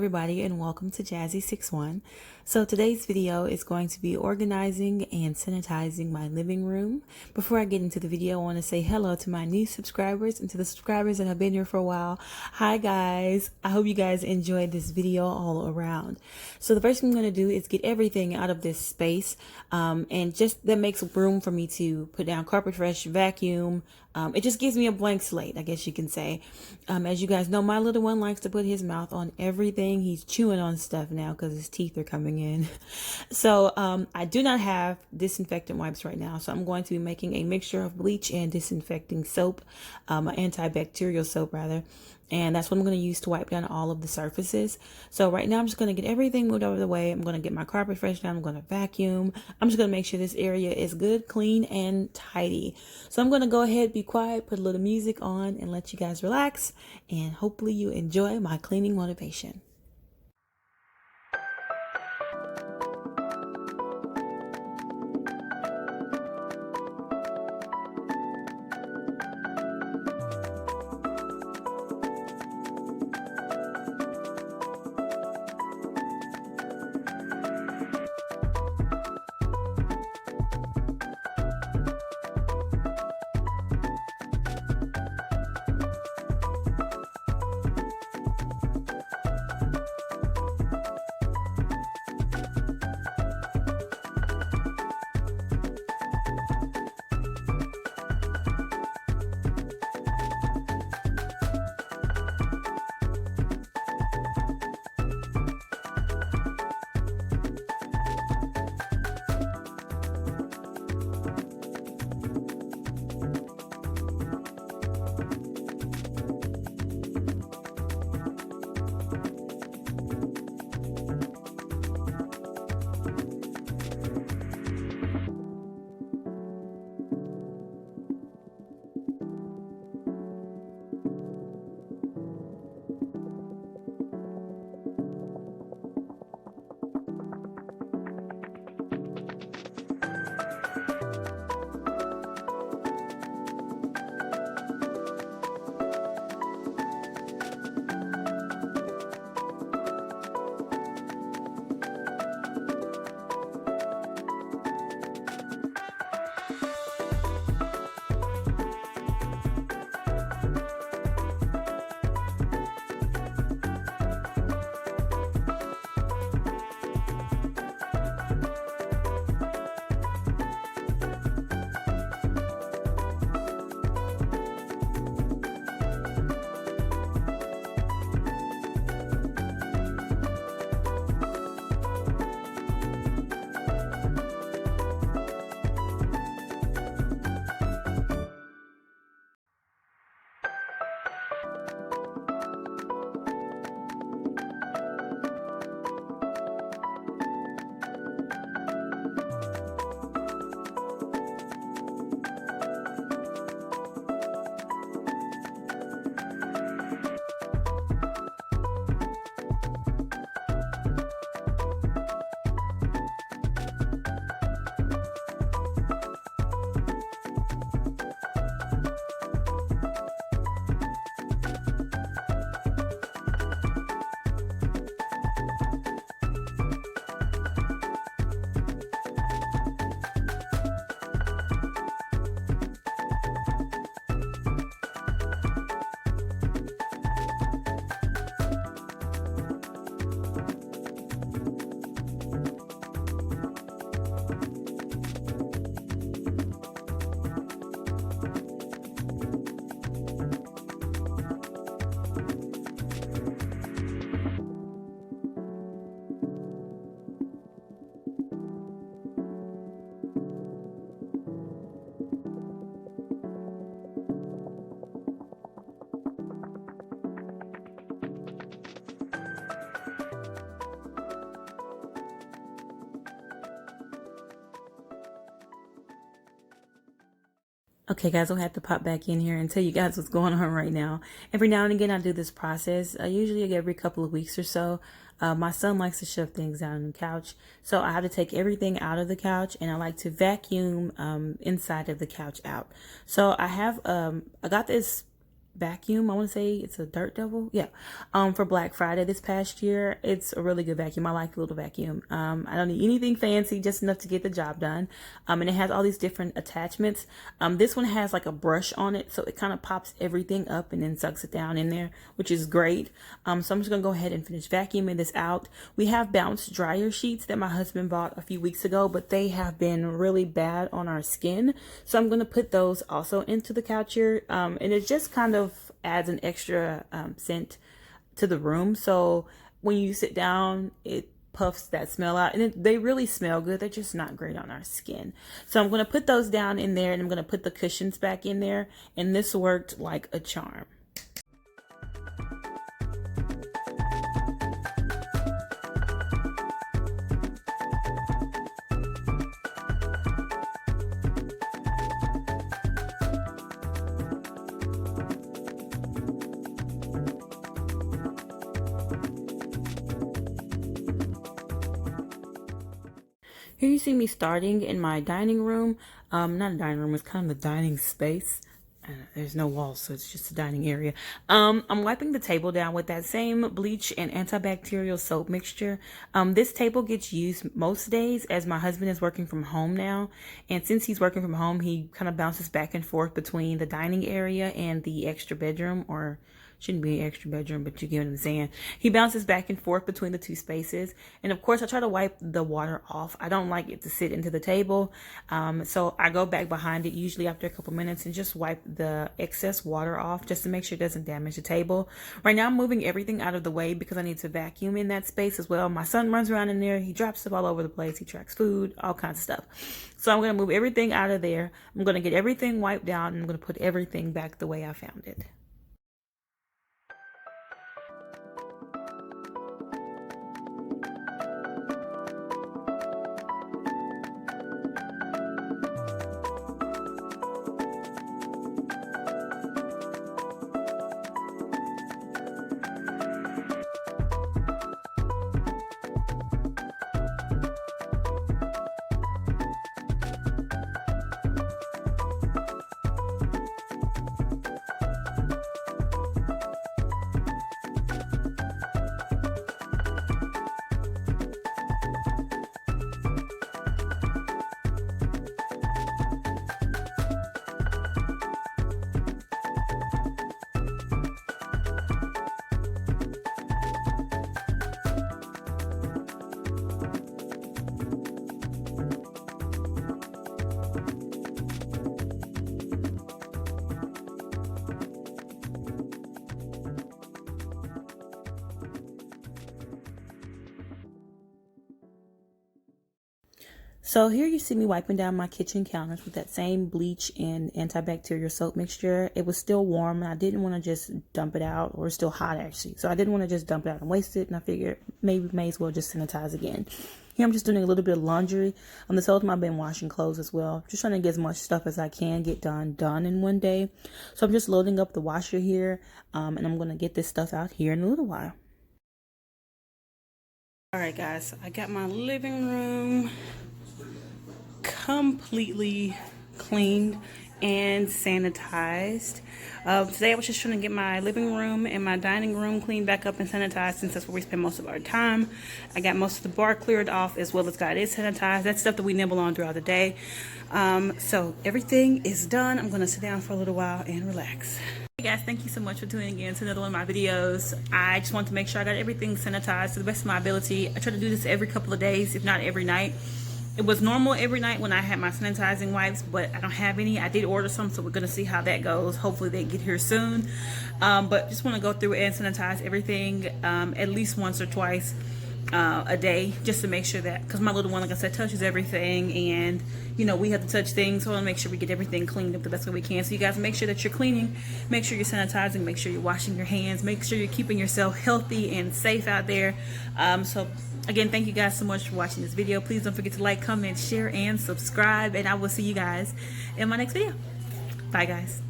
everybody, and welcome to Jazzy61. So today's video is going to be organizing and sanitizing my living room. Before I get into the video, I want to say hello to my new subscribers and to the subscribers that have been here for a while. Hi guys, I hope you guys enjoyed this video all around. So the first thing I'm going to do is get everything out of this space, and just that makes room for me to put down carpet fresh, vacuum. It just gives me a blank slate, I guess you can say. As you guys know, my little one likes to put his mouth on everything. He's chewing on stuff now because his teeth are coming in. So I do not have disinfectant wipes right now. So I'm going to be making a mixture of bleach and disinfecting soap, antibacterial soap rather. And that's what I'm going to use to wipe down all of the surfaces. So right now I'm just going to get everything moved over the way. I'm going to get my carpet fresh down. I'm going to vacuum. I'm just going to make sure this area is good, clean, and tidy. So I'm going to go ahead, be quiet, put a little music on, and let you guys relax. And hopefully you enjoy my cleaning motivation. Okay guys, I'll have to pop back in here and tell you guys what's going on right now. Every now and again I do this process, usually every couple of weeks or so. My son likes to shove things down on the couch, so I have to take everything out of the couch, and I like to vacuum inside of the couch out. So I got this vacuum. I want to say it's a Dirt Devil. Yeah. For Black Friday this past year. It's a really good vacuum. I like the little vacuum. I don't need anything fancy, just enough to get the job done. And it has all these different attachments. This one has like a brush on it, so it kind of pops everything up and then sucks it down in there, which is great. So I'm just gonna go ahead and finish vacuuming this out. We have bounce dryer sheets that my husband bought a few weeks ago, but they have been really bad on our skin. So I'm gonna put those also into the couch here. And it just kind of adds an extra scent to the room. So when you sit down, it puffs that smell out, and they really smell good. They're just not great on our skin. So I'm going to put those down in there, and I'm going to put the cushions back in there, and this worked like a charm. Here you see me starting in my dining room. Not a dining room, it's kind of a dining space. There's no walls, so it's just a dining area. I'm wiping the table down with that same bleach and antibacterial soap mixture. This table gets used most days as my husband is working from home now. And since he's working from home, he kind of bounces back and forth between the dining area and the extra bedroom, or shouldn't be an extra bedroom, but you get what I'm saying. He bounces back and forth between the two spaces. And of course, I try to wipe the water off. I don't like it to sit into the table. So I go back behind it usually after a couple minutes and just wipe the excess water off just to make sure it doesn't damage the table. Right now I'm moving everything out of the way because I need to vacuum in that space as well. My son runs around in there. He drops stuff all over the place. He tracks food, all kinds of stuff. So I'm going to move everything out of there. I'm going to get everything wiped down, and I'm going to put everything back the way I found it. So here you see me wiping down my kitchen counters with that same bleach and antibacterial soap mixture. It was still warm, and I didn't want to just dump it out, or it's still hot actually. So I didn't want to just dump it out and waste it, and I figured maybe may as well just sanitize again. Here I'm just doing a little bit of laundry. This whole time I've been washing clothes as well. Just trying to get as much stuff as I can get done in one day. So I'm just loading up the washer here, and I'm going to get this stuff out here in a little while. Alright guys, I got my living room completely cleaned and sanitized. Today I was just trying to get my living room and my dining room cleaned back up and sanitized, since that's where we spend most of our time. I got most of the bar cleared off, as well as got it sanitized. That's stuff that we nibble on throughout the day. So everything is done. I'm going to sit down for a little while and relax. Hey guys, thank you so much for tuning in to another one of my videos. I just want to make sure I got everything sanitized to the best of my ability. I try to do this every couple of days, if not every night. It was normal every night when I had my sanitizing wipes, but I don't have any. I did order some, so we're going to see how that goes. Hopefully they get here soon. But just want to go through and sanitize everything at least once or twice a day, just to make sure that, because my little one, like I said, touches everything, and you know, we have to touch things, so I want to make sure we get everything cleaned up the best way we can. So you guys, make sure that you're cleaning, make sure you're sanitizing, make sure you're washing your hands, make sure you're keeping yourself healthy and safe out there. So again, thank you guys so much for watching this video. Please don't forget to like, comment, share, and subscribe, and I will see you guys in my next video. Bye guys.